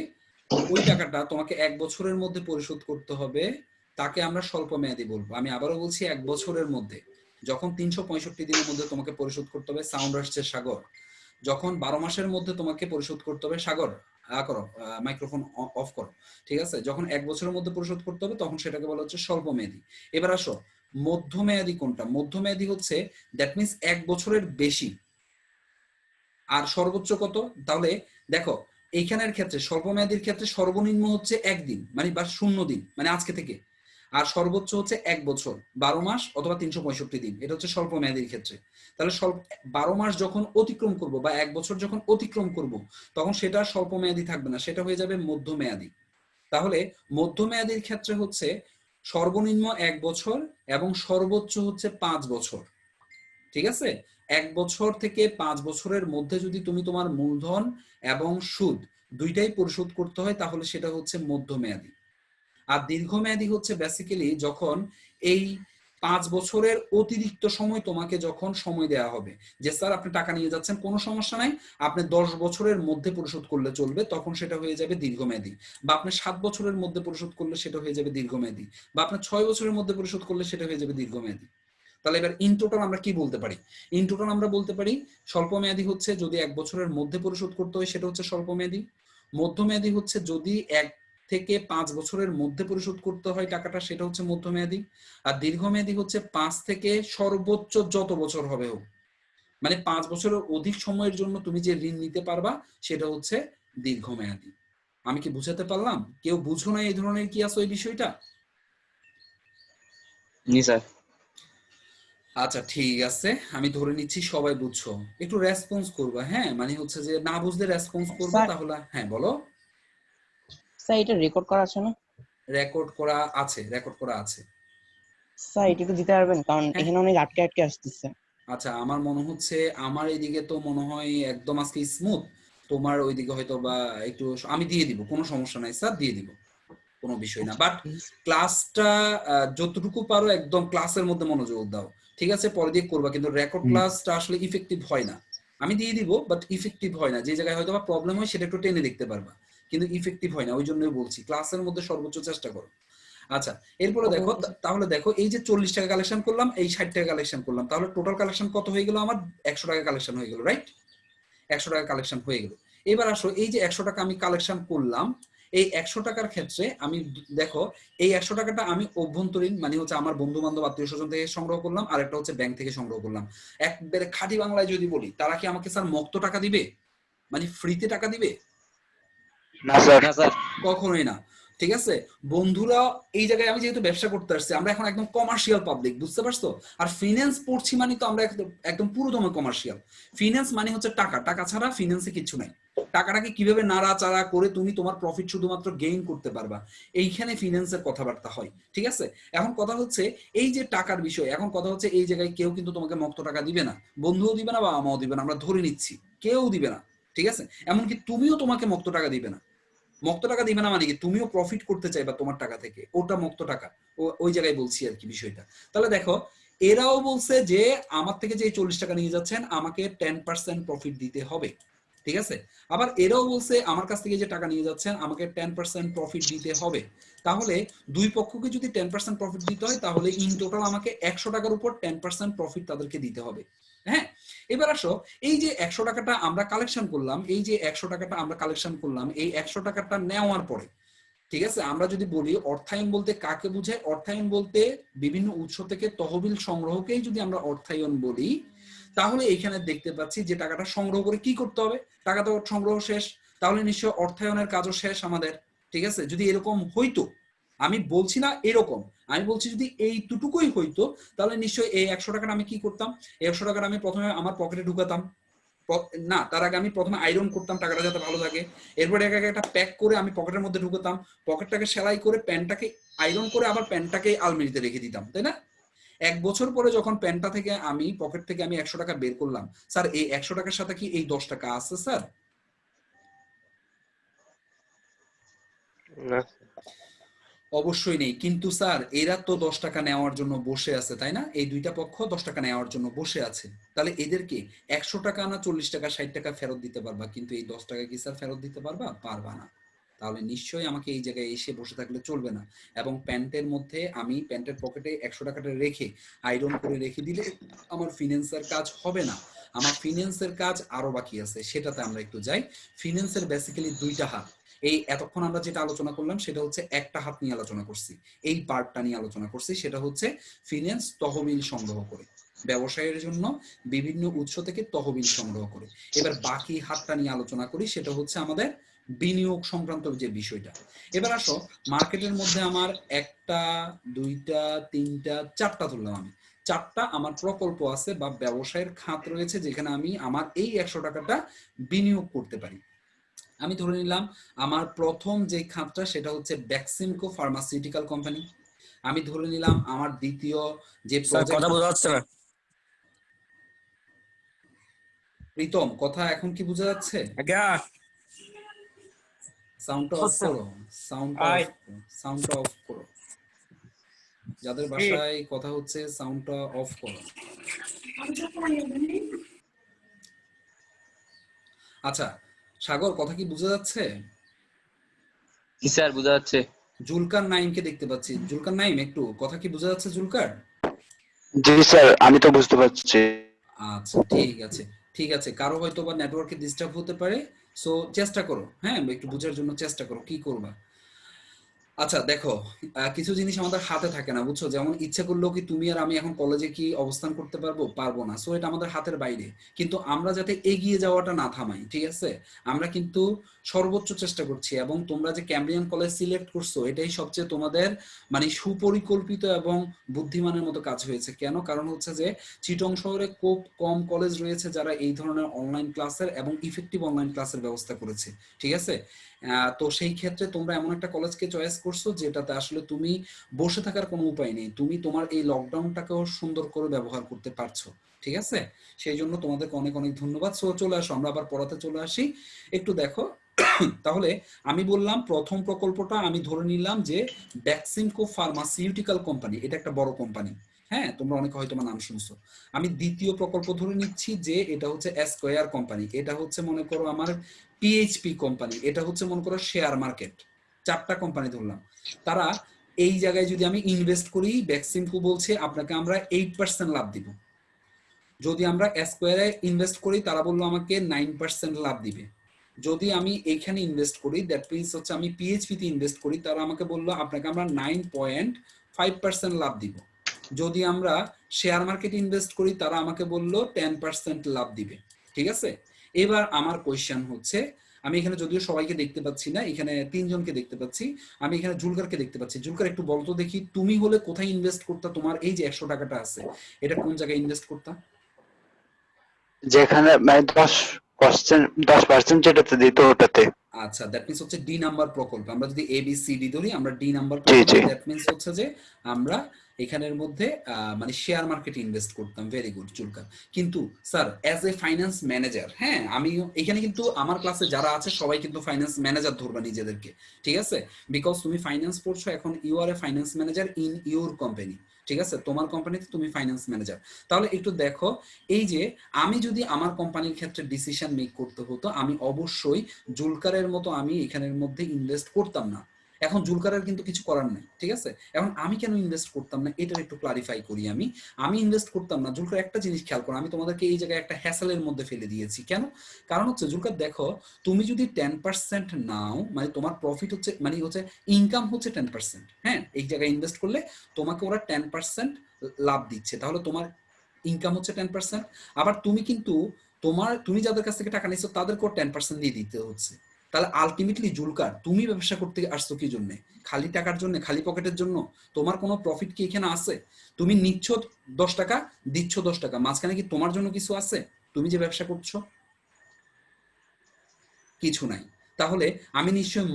ওই টাকাটা তোমাকে 1 বছরের মধ্যে পরিশোধ করতে হবে, তাকে আমরা স্বল্প মেয়াদী বলবো। আমি আবারও বলছি, 1 বছরের মধ্যে, যখন 365 দিনের মধ্যে তোমাকে পরিশোধ করতে হবে। সাউন্ড আসছে সাগর। যখন 12 মাসের মধ্যে তোমাকে পরিশোধ করতে হবে। সাগর করো, মাইক্রোফোন অফ করো। ঠিক আছে? যখন 1 বছরের মধ্যে পরিশোধ করতে হবে তখন সেটাকে বলা হচ্ছে স্বল্প মেয়াদী। এবার আসো, মধ্যমেয়াদী কোনটা? মধ্যমেয়াদী হচ্ছে দ্যাট মিনস 1 বছরের বেশি। আর সর্বোচ্চ কত? তাহলে দেখো, এইখানের ক্ষেত্রে স্বল্প মেয়াদীর ক্ষেত্রে সর্বনিম্ন হচ্ছে 1 দিন, মানে বা 0 দিন, মানে আজকে থেকে। আর সর্বোচ্চ হচ্ছে 1 বছর, 12 মাস অথবা 365 দিন। এটা হচ্ছে স্বল্প মেয়াদীর ক্ষেত্রে। তাহলে 12 মাস যখন অতিক্রম করব বা 1 বছর যখন অতিক্রম করব তখন সেটা স্বল্প মেয়াদী থাকবে না, সেটা হয়ে যাবে মধ্যমেয়াদী। তাহলে মধ্যমেয়াদীর ক্ষেত্রে হচ্ছে সর্বনিম্ন 1 বছর এবং সর্বোচ্চ হচ্ছে 5 বছর। ঠিক আছে? 1 বছর থেকে 5 বছরের মধ্যে যদি তুমি তোমার মূলধন এবং সুদ দুইটাই পরিশোধ করতে হয় তাহলে সেটা হচ্ছে মধ্যমেয়াদী। আর দীর্ঘমেয়াদী হচ্ছে বেসিক্যালি যখন এই 5 বছরের অতিরিক্ত সময় তোমাকে যখন সময় দেওয়া হবে যে স্যার আপনি টাকা নিয়ে যাচ্ছেন কোনো সমস্যা নাই, আপনি 10 বছরের মধ্যে পরিশোধ করলে চলবে, তখন সেটা হয়ে যাবে দীর্ঘমেয়াদী। বা আপনি 7 বছরের মধ্যে পরিশোধ করলে সেটা হয়ে যাবে দীর্ঘমেয়াদী। বা আপনি 6 বছরের মধ্যে পরিশোধ করলে সেটা হয়ে যাবে দীর্ঘমেয়াদী। তাহলে এবার ইন টোটাল আমরা কি বলতে পারি? ইন টোটাল আমরা বলতে পারি স্বল্প মেয়াদী হচ্ছে যদি 1 বছরের মধ্যে পরিশোধ করতে হয় সেটা হচ্ছে স্বল্প মেয়াদী। মধ্যমেয়াদী হচ্ছে যদি 1 থেকে 5 বছরের মধ্যে পরিশোধ করতে হয় টাকাটা, সেটা হচ্ছে মধ্যমেয়াদী। আর দীর্ঘমেয়াদী হচ্ছে 5 থেকে সর্বোচ্চ যত বছর হবে হোক, মানে 5 বছরের অধিক সময়ের জন্য তুমি যে ঋণ নিতে পারবা সেটা হচ্ছে দীর্ঘমেয়াদী। আমি কি বুঝাতে পারলাম? কেউ বুঝো না এই ধরনের কি আছে এই বিষয়টা? জি স্যার। আচ্ছা ঠিক আছে, আমি ধরে নিচ্ছি সবাই বুঝছো। একটু রেসপন্স করবা, হ্যাঁ, মানে হচ্ছে যে না বুঝলে রেসপন্স করবা, স্যার তাহলে হ্যাঁ বলো। স্যার এটা রেকর্ড করা আছে না? রেকর্ড করা আছে, রেকর্ড করা আছে। স্যার এটা একটু দিতে পারবেন, কারণ হ্যাঁ এখানে অনেক আটকে আটকে আসতেছে। আচ্ছা, আমার মনে হচ্ছে আমার এইদিকে তো মনে হয় একদম আজকে স্মুথ, তোমার ওইদিকে হয়তো বা একটু, আমি দিয়ে দিব, কোনো সমস্যা নাই স্যার, দিয়ে দিব, কোনো বিষয় না। বাট ক্লাসটা যতটুকু পারো একদম ক্লাসের মধ্যে মনোযোগ দাও, ঠিক আছে? পরে দিয়ে করবা, কিন্তু রেকর্ড ক্লাসটা আসলে ইফেক্টিভ হয় না। আমি দিয়ে দিব বাট ইফেক্টিভ হয় না, যে জায়গায় হয়তো বা প্রবলেম হয় সেটা একটু টেনে দেখতে পারবা, কিন্তু ইফেক্টিভ হয় না, ওই জন্যই বলছি ক্লাসের মধ্যে সর্বোচ্চ চেষ্টা করো। আচ্ছা, এরপরে দেখো, তাহলে দেখো এই যে 40 টাকা কালেকশন করলাম, এই 60 টাকা কালেকশন করলাম, তাহলে টোটাল কালেকশন কত হয়ে গেল? আমার 100 টাকা কালেকশন হয়ে গেল, রাইট? 100 টাকা কালেকশন হয়ে গেল। এবার আসো, এই যে 100 টাকা আমি কালেকশন করলাম, এই 100 টাকার ক্ষেত্রে আমি দেখো এই 100 টাকাটা আমি অভ্যন্তরীণ মানে হচ্ছে আমার বন্ধু বান্ধব আত্মীয় স্বজন থেকে সংগ্রহ করলাম, আর একটা হচ্ছে ব্যাংক থেকে সংগ্রহ করলাম। একবারে খাঁটি বাংলায় যদি বলি, তারা কি আমাকে স্যার মুক্ত টাকা দিবে, মানে ফ্রিতে টাকা দিবে? না স্যার। না স্যার। কখনোই না। ঠিক আছে বন্ধুরা, এই জায়গায় আমি যেহেতু ব্যবসা করতে আসছি, আমরা এখন একদম কমার্শিয়াল পাবলিক, বুঝতে পারছো? আর ফিনান্স পড়ছি মানে তো আমরা একদম একদম পুরোদমে কমার্শিয়াল। ফিনান্স মানে হচ্ছে টাকা, টাকা ছাড়া ফিনান্সে কিছু নাই। টাকাটাকে কিভাবে নাড়াচাড়া করে তুমি তোমার প্রফিট শুধুমাত্র গেইন করতে পারবা, এইখানে ফিনান্সের কথাবার্তা হয়, ঠিক আছে? এখন কথা হচ্ছে এই যে টাকার বিষয়, এখন কথা হচ্ছে এই জায়গায় কেউ কিন্তু তোমাকে মুক্ত টাকা দিবে না, বন্ধুও দিবে না, বাবা মাও দিবে না, আমরা ধরে নিচ্ছি কেউ দিবে না, ঠিক আছে? এমনকি তুমিও তোমাকে মুক্ত টাকা দিবে না। মুক্ত টাকা দিবে না মানে কি, তুমিও প্রফিট করতে চাইবা তোমার টাকা থেকে, ওটা মুক্ত টাকা, ওই জায়গায় বলছি আর কি বিষয়টা। তাহলে দেখো, এরাও বলছে যে আমার থেকে যে 40 টাকা নিয়ে যাচ্ছেন আমাকে 10% প্রফিট দিতে হবে, ঠিক আছে? আবার এরাও বলছে আমার কাছ থেকে যে টাকা নিয়ে যাচ্ছেন আমাকে 10% প্রফিট দিতে হবে। তাহলে দুই পক্ষকে যদি 10% প্রফিট দিতে হয়, তাহলে ইন টোটাল আমাকে 100 টাকার উপর 10% প্রফিট তাদেরকে দিতে হবে। হ্যাঁ, এবার আসো, এই যে 100 টাকাটা আমরা কালেকশন করলাম, এই যে 100 টাকাটা আমরা কালেকশন করলাম, এই 100 টাকাটা নেওয়ার পরে, ঠিক আছে, আমরা যদি বলি অর্থায়ন বলতে কাকে বোঝায়, অর্থায়ন বলতে বিভিন্ন উৎস থেকে তহবিল সংগ্রহকেই যদি আমরা অর্থায়ন বলি, তাহলে এখানে দেখতে পাচ্ছি যে টাকাটা সংগ্রহ করে কি করতে হবে, টাকা তো সংগ্রহ শেষ, তাহলে নিশ্চয় অর্থায়নের কাজও শেষ আমাদের, ঠিক আছে? যদি এরকম হইতো, আমি বলছি না এরকম, আমি বলছি যদি এইটুকুই হইতো, তাহলে নিশ্চয়ই এই 100 টাকাটা আমি কি করতাম, এই 100 টাকাটা আমি প্রথমে আমার পকেটে ঢুকাতাম, না তার আগে আমি প্রথমে আয়রন করতাম টাকাটা যাতে ভালো থাকে, এরপরে একে একটা প্যাক করে আমি পকেটের মধ্যে ঢুকাতাম, পকেটটাকে সেলাই করে প্যান্টটাকে আয়রন করে আবার প্যান্টটাকে আলমারিতে রেখে দিতাম, তাই না? 1 বছর পরে যখন প্যান্টটা থেকে আমি পকেট থেকে আমি 100 টাকা বের করলাম, স্যার এই 100 টাকার সাথে কি এই 10 টাকা আছে স্যার? না। অবশ্যই নেই, কিন্তু স্যার এরা তো 10 টাকা নেওয়ার জন্য বসে আছে, তাই না? এই দুইটা পক্ষ 10 টাকা নেওয়ার জন্য বসে আছে, তাহলে এদেরকে 100 টাকা না 40 টাকা 60 টাকা ফেরত দিতে পারবা, কিন্তু এই 10 টাকা কি স্যার ফেরত দিতে পারবা? পারবা না। তাহলে নিশ্চয়ই আমাকে এই জায়গায় এসে বসে থাকলে চলবে না, এবং প্যান্টের মধ্যে আমি প্যান্টের পকেটে 100 টাকাটা রেখে আয়রন করে রেখে দিলে আমার ফিনান্সের কাজ হবে না। আমার ফিনান্সের কাজ আরো বাকি আছে, সেটাতে আমরা একটু যাই। ফিনান্সের বেসিক্যালি দুইটা হাত। এই এতক্ষণ আমরা যেটা আলোচনা করলাম সেটা হচ্ছে একটা হাত নিয়ে আলোচনা করছি, এই পার্টটা নিয়ে আলোচনা করছি, সেটা হচ্ছে ফিনান্স তহবিল সংগ্রহ করে, ব্যবসায়ের জন্য বিভিন্ন উৎস থেকে তহবিল সংগ্রহ করে। এবার বাকি হাতটা নিয়ে আলোচনা করি, সেটা হচ্ছে আমাদের বিনিয়োগ সংক্রান্ত যে বিষয়টা। এবার আসো, মার্কেটের মধ্যে আমার একটা, দুইটা, তিনটা, চারটা ধরলাম, আমি চারটা আমার প্রকল্প আছে বা ব্যবসায়ের খাত রয়েছে যেখানে আমি আমার এই 100 টাকাটা বিনিয়োগ করতে পারি। আমি ধরে নিলাম আমার প্রথম যে খাতটা সেটা হচ্ছে বেক্সিমকো ফার্মাসিউটিক্যাল কোম্পানি। আমি ধরে নিলাম আমার দ্বিতীয় যে স্যার প্রজেক্ট, কথা বোঝা যাচ্ছে না। প্রীতম কথা এখন কি বোঝা যাচ্ছে? আজ্ঞা। সাউন্ডটা অফ করো, সাউন্ডটা অফ করো, সাউন্ডটা অফ করো। যাদের বাসায় কথা হচ্ছে সাউন্ডটা অফ করো। আচ্ছা সাগর, কথা কি বোঝা যাচ্ছে? জি স্যার, বোঝা যাচ্ছে। জুলকার নাইমকে দেখতে পাচ্ছি। জুলকার নাইম, একটু কথা কি বোঝা যাচ্ছে জুলকার? জি স্যার, আমি তো বুঝতে পারছি। আচ্ছা ঠিক আছে, ঠিক আছে। কারো হয়তো বা নেটওয়ার্কে ডিস্টার্ব হতে পারে, সো চেষ্টা করো, হ্যাঁ একটু বোঝার জন্য চেষ্টা করো কি করবা। আচ্ছা দেখো, কিছু জিনিস আমাদের হাতে থাকে না, বুঝছো? যেমন ইচ্ছা করলেও কি তুমি আর আমি এখন কলেজে কি অবস্থান করতে পারবো? পারবো না। সো এটা আমাদের হাতের বাইরে। কিন্তু আমরা যাতে এগিয়ে যাওয়াটা না থামাই, ঠিক আছে? আমরা কিন্তু সর্বোচ্চ চেষ্টা করছি, এবং তোমরা যে ক্যামব্রিয়ান কলেজ সিলেক্ট করছো এটাই সবচেয়ে তোমাদের মানে সুপরিকল্পিত এবং বুদ্ধিমানের মতো কাজ হয়েছে। কেন? কারণ হচ্ছে যে চিটং শহরে খুব কম কলেজ রয়েছে যারা এই ধরনের অনলাইন ক্লাসের এবং ইফেক্টিভ অনলাইন ক্লাসের ব্যবস্থা করেছে, ঠিক আছে? তো সেই ক্ষেত্রে তোমরা এমন একটা কলেজকে চয়েস করছো যেটাতে আসলে তুমি বসে থাকার কোনো উপায় নেই, তুমি তোমার এই লকডাউনটাকেও সুন্দর করে ব্যবহার করতে পারছো, ঠিক আছে? সেই জন্য তোমাদেরকে অনেক অনেক ধন্যবাদ। সো চলে আসো, আমরা আবার পড়াতে চলে আসি। একটু দেখো, তাহলে আমি বললাম প্রথম প্রকল্পটা আমি ধরে নিলাম যে ব্যাক্সিমকো ফার্মাসিউটিক্যাল কোম্পানি, এটা একটা বড় কোম্পানি, হ্যাঁ তোমরা অনেকে হয়তো নাম শুনছো। আমি দ্বিতীয় প্রকল্প ধরে নিচ্ছি যে এটা হচ্ছে স্কয়ার কোম্পানি, এটা হচ্ছে মনে করো আমার পিএইচপি কোম্পানি, এটা হচ্ছে মনে করো শেয়ার মার্কেট। চারটা কোম্পানি ধরলাম। তারা এই জায়গায় যদি আমি ইনভেস্ট করি, ব্যাক্সিমকো বলছে আপনাকে আমরা 8% লাভ দিব। যদি আমরা স্কোয়ারে ইনভেস্ট করি তারা বললো আমাকে 9% লাভ দিবে। যদি আমি এইখানে ইনভেস্ট করি, দ্যাট মিনস হচ্ছে আমি পিএইচপি তে ইনভেস্ট করি, তারা আমাকে বললো আপনাকে আমরা 9.5% লাভ দিব। যদি আমরা শেয়ার মার্কেট ইনভেস্ট করি তারা আমাকে বললো 10% লাভ দিবে, ঠিক আছে? এবার আমার কোয়েশ্চেন হচ্ছে, আমি এখানে যদিও সবাইকে দেখতে পাচ্ছি না, এখানে তিনজনকে দেখতে পাচ্ছি। আমি এখানে জুলকারকে দেখতে পাচ্ছি। জুলকার একটু বলতো দেখি, তুমি হলে কোথায় ইনভেস্ট করতা? তোমার এই যে 100 টাকাটা আছে, এটা কোন জায়গায় ইনভেস্ট করতা? যেখানে মানে 10% যেটাতে দিত ওটাতে। আচ্ছা, দ্যাট মিন্স হচ্ছে ডি নাম্বার প্রকল্প। আমরা যদি এ বি সি ডি ধরি, আমরা ডি নাম্বার জি প্রকল্পে, জি। দ্যাট মিন্স হচ্ছে যে আমরা এখানের মধ্যে মানে শেয়ার মার্কেটে ইনভেস্ট করতাম। ভেরি গুড চুলকা। কিন্তু sir as a finance manager, হ্যাঁ আমি এখানে কিন্তু আমার ক্লাসে যারা আছে সবাই কিন্তু ফাইন্যান্স ম্যানেজার ধরবা নিজেদেরকে, ঠিক আছে? বিকজ তুমি ফাইন্যান্স পড়ছো, এখন you are a finance manager in your company, ঠিক আছে? তোমার কোম্পানিতে তুমি ফাইন্যান্স ম্যানেজার। তাহলে একটু দেখো, এই যে আমি যদি আমার কোম্পানির ক্ষেত্রে ডিসিশন মেক করতে হতো, আমি অবশ্যই জুলকারের মতো আমি এখানের মধ্যে ইনভেস্ট করতাম না। এখন জুলকারের কিন্তু কিছু করার নাই, ঠিক আছে? এখন আমি কেন ইনভেস্ট করতাম না এটার একটু ক্লারিফাই করি। আমি ইনভেস্ট করতাম না। জুলকার একটা জিনিস খেয়াল করো, আমি তোমাদেরকে এই জায়গায় একটা হ্যাসেলের মধ্যে ফেলে দিয়েছি। কেন? কারণ হচ্ছে জুলকার দেখো, তুমি যদি 10% নাও, মানে তোমার প্রফিট হচ্ছে মানে হচ্ছে ইনকাম হচ্ছে 10%, হ্যাঁ এই জায়গায় ইনভেস্ট করলে তোমাকে ওরা 10% লাভ দিচ্ছে, তাহলে তোমার ইনকাম হচ্ছে 10%। আবার তুমি কিন্তু তুমি যাদের কাছ থেকে টাকা নিচ্ছ তাদেরকেও 10% দিয়ে দিতে হচ্ছে। তাহলে আলটিমেটলি জুলকার, তুমি ব্যবসা করতে আসছো কি জন্য? খালি টাকার জন্য, খালি পকেটের জন্য? তোমার কোনো প্রফিট কি এখানে আছে? তুমি নিচ্ছ 10 টাকা, দিচ্ছ 10 টাকা, মাঝখানে কি তোমার জন্য কিছু আছে? তুমি যে ব্যবসা করছো, কিছু নাই। তাহলে আমি নিশ্চয়ই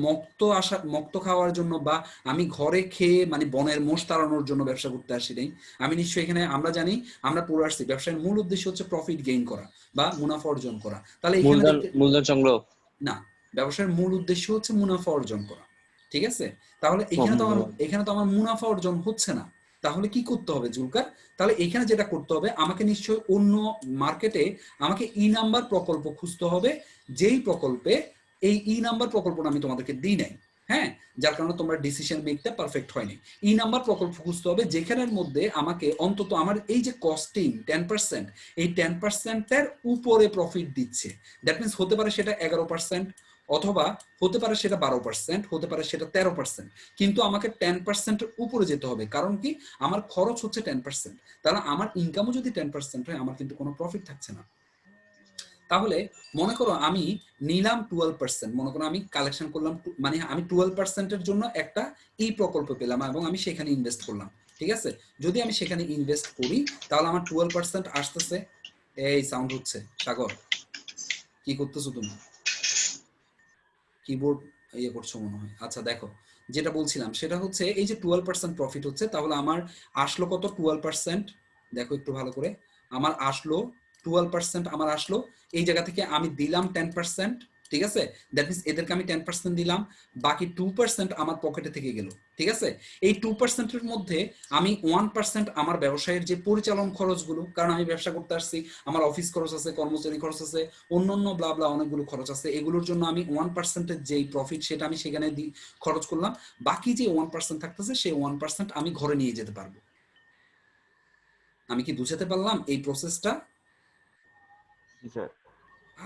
মক্ত খাওয়ার জন্য বা আমি ঘরে খেয়ে মানে বনের মোষ তাড়ানোর জন্য ব্যবসা করতে আসি নাই। আমি নিশ্চয়ই এখানে, আমরা জানি, আমরা পড়ে আসছি ব্যবসায়ের মূল উদ্দেশ্য হচ্ছে প্রফিট গেইন করা বা মুনাফা অর্জন করা। তাহলে এখানে মূলধন দেখতে মূলধন সংগ্রহ। না, ব্যবসায়ের মূল উদ্দেশ্য হচ্ছে মুনাফা অর্জন করা, ঠিক আছে? তাহলে এখানে তো আমার মুনাফা অর্জন হচ্ছে না। তাহলে কি করতে হবে জুলকার? তাহলে এখানে যেটা করতে হবে, আমাকে নিশ্চয়ই অন্য মার্কেটে আমাকে ই নাম্বার প্রকল্প খুঁজতে হবে, যেই প্রকল্পে এই ই নাম্বার প্রকল্পটা আমি তোমাদেরকে দিই নাই, হ্যাঁ যার কারণে তোমরা ডিসিশন মেকটা পারফেক্ট হয়নি। ই নাম্বার প্রকল্প খুঁজতে হবে যেখানের মধ্যে আমাকে অন্তত আমার এই যে কস্টিং 10%, এই 10%-এর উপরে প্রফিট দিচ্ছে। দ্যাট মিনস হতে পারে সেটা 11%, অথবা হতে পারে সেটা 12%, হতে পারে সেটা 13%, কিন্তু আমাকে 10%-এর উপরে যেতে হবে। কারণ কি? আমার খরচ হচ্ছে 10%, তাহলে আমার ইনকামও যদি 10% হয় আমার কিন্তু কোনো প্রফিট থাকছে না। তাহলে মনে করো আমি নিলাম 12%, মনে করো আমি কালেকশন করলাম, মানে আমি 12%-এর জন্য একটা এই প্রকল্প পেলাম এবং আমি সেখানে ইনভেস্ট করলাম, ঠিক আছে? যদি আমি সেখানে ইনভেস্ট করি তাহলে আমার 12% আসতেছে। এই সাউন্ড হচ্ছে সাগর, কি করতেছো তুমি? কিবোর্ড ইয়ে করছো মনে হয়। আচ্ছা দেখো, যেটা বলছিলাম সেটা হচ্ছে এই যে 12% প্রফিট হচ্ছে, তাহলে আমার আসলো কত? 12%। দেখো একটু ভালো করে, আমার আসলো 12%, আমার আসলো এই জায়গা থেকে আমি দিলাম 10%, ঠিক আছে, দ্যাট মিনস এদেরকে আমি 10% দিলাম, বাকি 2% আমার পকেটে থেকে গেল। ঠিক আছে, এই 2%-এর মধ্যে আমি 1% আমার ব্যবসায়ের যে পরিচালন খরচগুলো, কারণ আমি ব্যবসা করতে আসছি, আমার অফিস খরচ আছে, কর্মচারী খরচ আছে, অন্যান্য ব্লা ব্লা অনেকগুলো খরচ আছে, এগুলোর জন্য আমি 1%-এর যেই প্রফিট সেটা আমি সেখানে খরচ করলাম। বাকি যে 1% থাকতেছে সেই 1% আমি ঘরে নিয়ে যেতে পারবো। আমি কি বুঝাতে পারলাম এই প্রসেসটা?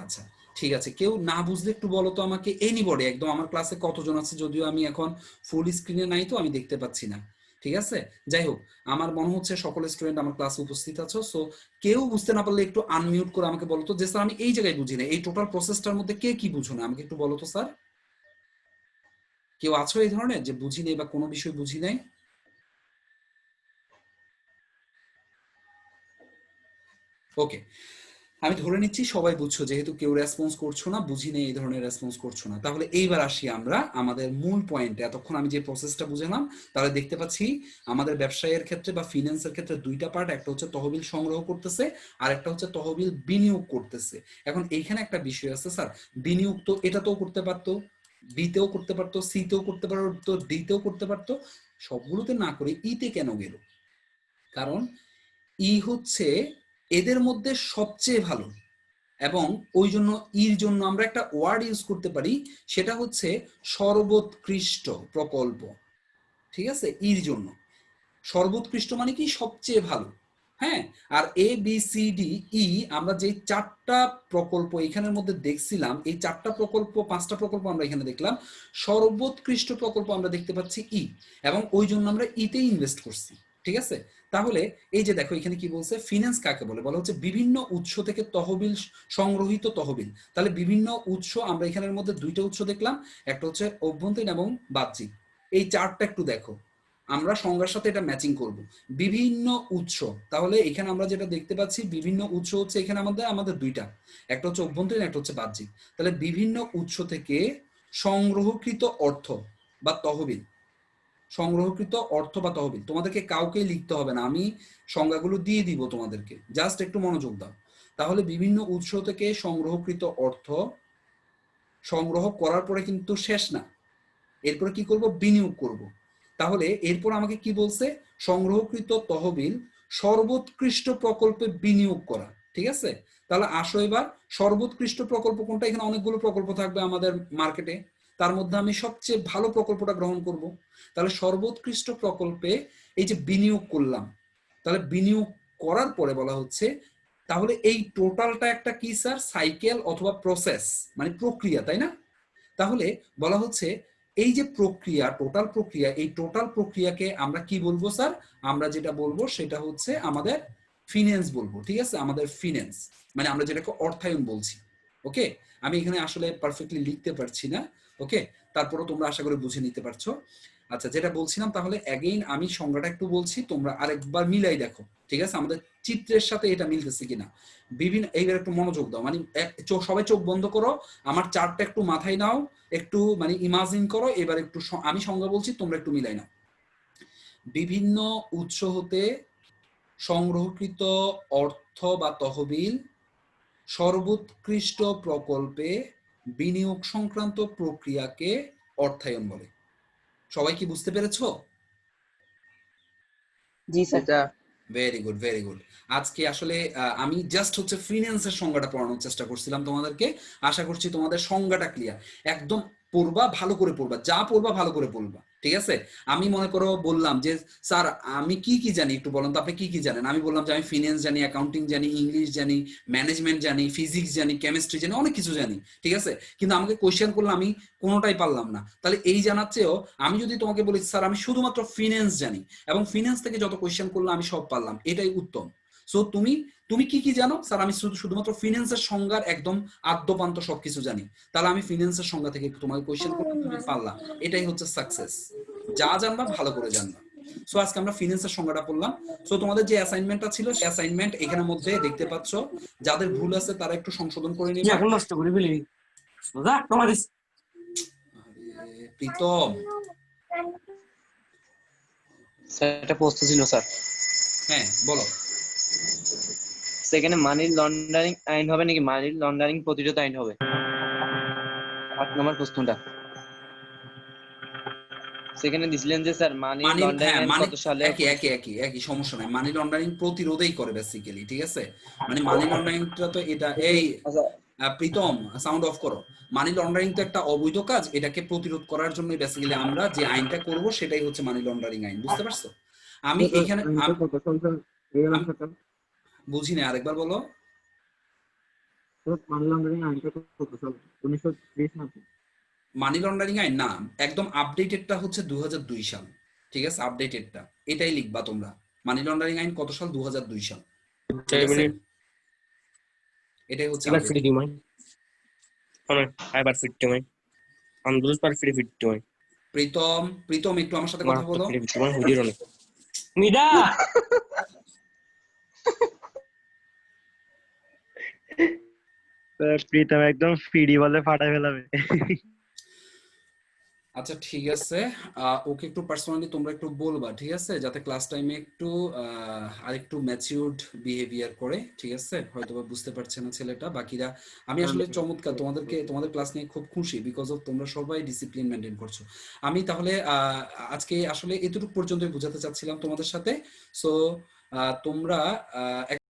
আচ্ছা ঠিক আছে, কেউ না বুঝলে একটু বলো তো আমাকে, এনিবডি একদম। আমার ক্লাসে কতজন আছে যদিও আমি এখন ফুল স্ক্রিনে নাই, তো আমি দেখতে পাচ্ছি না। ঠিক আছে, যাই হোক, আমার মনে হচ্ছে সকল স্টুডেন্ট আমার ক্লাসে উপস্থিত আছো। সো কেউ বুঝতে না পারলে একটু আনমিউট করে আমাকে বলো তো যে স্যার আমি এই জায়গায় বুঝি না, এই টোটাল প্রসেসটার মধ্যে কে কি বুঝো না আমাকে একটু বলো তো স্যার। কেউ আছো এই ধরনের যে বুঝি নেই বা কোনো বিষয় বুঝি নাই? ওকে, আমি ধরে নিচ্ছি সবাই বুঝছো, যেহেতু কেউ রেসপন্স করছো না, বুঝি নেই এই ধরনের রেসপন্স করছো না। তাহলে এইবার আসি আমরা আমাদের মূল পয়েন্টে। এতক্ষণ আমি যে প্রসেসটা বুঝালাম, তাহলে দেখতে পাচ্ছি আমাদের ব্যবসায়ের ক্ষেত্রে বা ফিন্যান্সের ক্ষেত্রে দুইটা পার্ট, একটা হচ্ছে তহবিল সংগ্রহ করতেছে আর একটা হচ্ছে তহবিল বিনিয়োগ করতেছে। এখন এইখানে একটা বিষয় আছে স্যার, বিনিয়োগ তো এটাতেও করতে পারতো, বিতেও করতে পারতো, সিতেও করতে পারতো, ডিতেও করতে পারতো, সবগুলোতে না করে ইতে কেন গেল? কারণ ই হচ্ছে এদের মধ্যে সবচেয়ে ভালো, এবং ওই জন্য ইর জন্য আমরা একটা ওয়ার্ড ইউজ করতে পারি, সেটা হচ্ছে সর্বোৎকৃষ্ট প্রকল্প। ঠিক আছে, ইর জন্য সর্বোৎকৃষ্ট মানে কি সবচেয়ে ভালো। হ্যাঁ, আর A B C D E আমরা যে চারটা প্রকল্প এখানের মধ্যে দেখছিলাম, এই চারটা প্রকল্প, পাঁচটা প্রকল্প আমরা এখানে দেখলাম, সর্বোৎকৃষ্ট প্রকল্প আমরা দেখতে পাচ্ছি ই, এবং ওই জন্য আমরা ইতেই ইনভেস্ট করছি। ঠিক আছে, তাহলে এই যে দেখো এখানে কি বলছে, ফিন্যান্স কাকে বলে? বলা হচ্ছে বিভিন্ন উৎস থেকে তহবিল, সংগ্রহীত তহবিল। তাহলে বিভিন্ন উৎস আমরা এখানের মধ্যে দুইটা উৎস দেখলাম, একটা হচ্ছে অভ্যন্তরীণ এবং বাহ্যিক। এই চারটা একটু দেখো, আমরা সংজ্ঞার সাথে এটা ম্যাচিং করব। বিভিন্ন উৎস, তাহলে এখানে আমরা যেটা দেখতে পাচ্ছি, বিভিন্ন উৎস হচ্ছে এখানে আমাদের দুইটা, একটা হচ্ছে অভ্যন্তরীণ, একটা হচ্ছে বাহ্যিক। তাহলে বিভিন্ন উৎস থেকে সংগ্রহকৃত অর্থ বা তহবিল, সংগ্রহকৃত অর্থ বা তহবিল, তোমাদেরকে কাউকেই লিখতে হবে না, আমি সংজ্ঞাগুলো দিয়ে দিব তোমাদেরকে, জাস্ট একটু মনোযোগ দাও। তাহলে বিভিন্ন উৎস থেকে সংগ্রহকৃত অর্থ, সংগ্রহ করার পরে কিন্তু শেষ না, এরপরে কি করব? বিনিয়োগ করব। তাহলে এরপর আমাকে কি বলছে? সংগ্রহকৃত তহবিল সর্বোৎকৃষ্ট প্রকল্পে বিনিয়োগ করা। ঠিক আছে, তাহলে আসো এবার সর্বোৎকৃষ্ট প্রকল্প কোনটা? এখানে অনেকগুলো প্রকল্প থাকবে আমাদের মার্কেটে, তার মধ্যে আমি সবচেয়ে ভালো প্রকল্পটা গ্রহণ করব। তাহলে সর্বোৎকৃষ্ট প্রকল্পে এই যে বিনিয়োগ করলাম, তাহলে বিনিয়োগ করার পরে বলা হচ্ছে, তাহলে এই টোটালটা একটা কি স্যার? সাইকেল অথবা প্রসেস, মানে প্রক্রিয়া, তাই না? তাহলে বলা হচ্ছে এই যে প্রক্রিয়া, টোটাল প্রক্রিয়া, এই টোটাল প্রক্রিয়াকে আমরা কি বলবো স্যার? আমরা যেটা বলবো সেটা হচ্ছে আমাদের ফিন্যান্স বলবো। ঠিক আছে, আমাদের ফিন্যান্স মানে আমরা যেটাকে অর্থায়ন বলছি। ওকে, আমি এখানে আসলে পারফেক্টলি লিখতে পারছি না, ওকে, তারপরও তোমরা আশা করি বুঝে নিতে পারছো। আচ্ছা, যেটা বলছিলাম, তাহলে অ্যাগেইন আমি সংজ্ঞাটা একটু বলছি, তোমরা আরেকবার মিলাই দেখো। ঠিক আছে, আমাদের চিত্রের সাথে এটা মিলতেছে কিনা। বিভিন্ন, এইবার একটু মনোযোগ দাও, মানে সবাই চোখ বন্ধ করো, আমার চারটা একটু মাথায় নাও, একটু মানে ইমাজিন করো, এবার একটু আমি সংজ্ঞা বলছি, তোমরা একটু মিলাই নাও। বিভিন্ন উৎস হতে সংগ্রহকৃত অর্থ বা তহবিল সর্বোৎকৃষ্ট প্রকল্পে বিনিয়োগ সংক্রান্ত প্রক্রিয়াকে অর্থায়ন বলে। সবাই কি বুঝতে পেরেছো? জি স্যার। এটা ভেরি গুড, ভেরি গুড। আজকে আসলে আমি জাস্ট হচ্ছে ফিন্যান্সের সংজ্ঞাটা পড়ানোর চেষ্টা করছিলাম তোমাদেরকে। আশা করছি তোমাদের সংজ্ঞাটা ক্লিয়ার। একদম পড়বা, ভালো করে পড়বা, যা পড়বা ভালো করে পড়বা। ঠিক আছে, আমি মনে করো বললাম যে স্যার আমি কি কি জানি, একটু বলেন তো আপনি কি কি জানেন। আমি বললাম যে আমি ফিন্যান্স জানি, অ্যাকাউন্টিং জানি, ইংলিশ জানি, ম্যানেজমেন্ট জানি, ফিজিক্স জানি, কেমিস্ট্রি জানি, অনেক কিছু জানি। ঠিক আছে, কিন্তু আমাকে কোয়েশ্চেন করলে আমি কোনোটাই পারলাম না। তাহলে এই জানার চেয়েও আমি যদি তোমাকে বলি স্যার আমি শুধুমাত্র ফিন্যান্স জানি, এবং ফিন্যান্স থেকে যত কোয়েশ্চেন করলে আমি সব পারলাম, এটাই উত্তম। সো তুমি তুমি কি কি জানো? স্যার আমি শুধুমাত্র ফিন্যান্সের সংজ্ঞার একদম আদ্যপান্ত সবকিছু জানি। তাহলে আমি ফিন্যান্সের সংজ্ঞা থেকে তোমাকে কোয়েশ্চেন করলে তুমি পারলা, এটাই হচ্ছে সাকসেস। যা জানবা ভালো করে জানবা। সো আজকে আমরা ফিন্যান্সের সংজ্ঞাটা পড়লাম। সো তোমাদের যে অ্যাসাইনমেন্টটা ছিল, সেই অ্যাসাইনমেন্ট এখানের মধ্যে দেখতে পাচ্ছ, যাদের ভুল আছে তারা একটু সংশোধন করে নিবা। এখন নষ্ট করে ফেলি রাখ তোমার প্রীতম, স্যার একটা প্রশ্ন ছিল স্যার। হ্যাঁ বলো। সেখানে মানি লন্ডারিং আইন হবে নাকি মানি লন্ডারিং প্রতিরোধ আইন হবে? নম্বর প্রশ্নটা সেখানে দিছিলেন যে স্যার মানি মানি লন্ডারিং হ্যাঁ আইন মানি কত সালে একই সমস্যা নাই, মানি লন্ডারিং প্রতিরোধই করে বেসিক্যালি, ঠিক আছে? মানে মানি লন্ডারিংটা তো এটা এই আচ্ছা প্রীতম সাউন্ড অফ করো। মানি লন্ডারিং তো একটা অবৈধ কাজ, এটাকে প্রতিরোধ করার জন্য বেসিক্যালি আমরা যে আইনটা করব সেটাই হচ্ছে মানি লন্ডারিং আইন, বুঝতে পারছো? আমি এখানে আমি বুঝি না, আরেকবার বলো। মানি লন্ডারিং আইন না, একদম আপডেটেডটা হচ্ছে 2002 সাল, ঠিক আছে? আপডেটেডটা এটাই লিখবা তোমরা। মানি লন্ডারিং আইন কত সাল? 2002 সাল, ঠিক আছে? এটাই হচ্ছে এবার আপডেট। ফিরে দিই মাই এবার ফিরতে মাই আন্দোলন পার ফিরতে মাই প্রীতম একটু আমার সাথে কথা বলো। ফিরে ফিরতে মাই হুদির অনেক মিডা প্রীতম একদম ফিডি বলে ফাটাই ফেলাবে। আচ্ছা ঠিক আছে, ওকে একটু পার্সোনালি তোমরা একটু বলবা, ঠিক আছে? যাতে ক্লাস টাইমে একটু আরেকটু ম্যাচিউরড বিহেভিয়ার করে, ঠিক আছে? হয়তোবা বুঝতে পারছে না ছেলেটা, বাকিরা আমি আসলে চমৎকার তোমাদের ক্লাস নিয়ে খুব খুশি, বিকজ অফ তোমরা সবাই ডিসিপ্লিন মেনটেন করছো। আমি তাহলে আজকে আসলে এতটুকু পর্যন্তই বোঝাতে চাচ্ছিলাম তোমাদের সাথে। সো তোমরা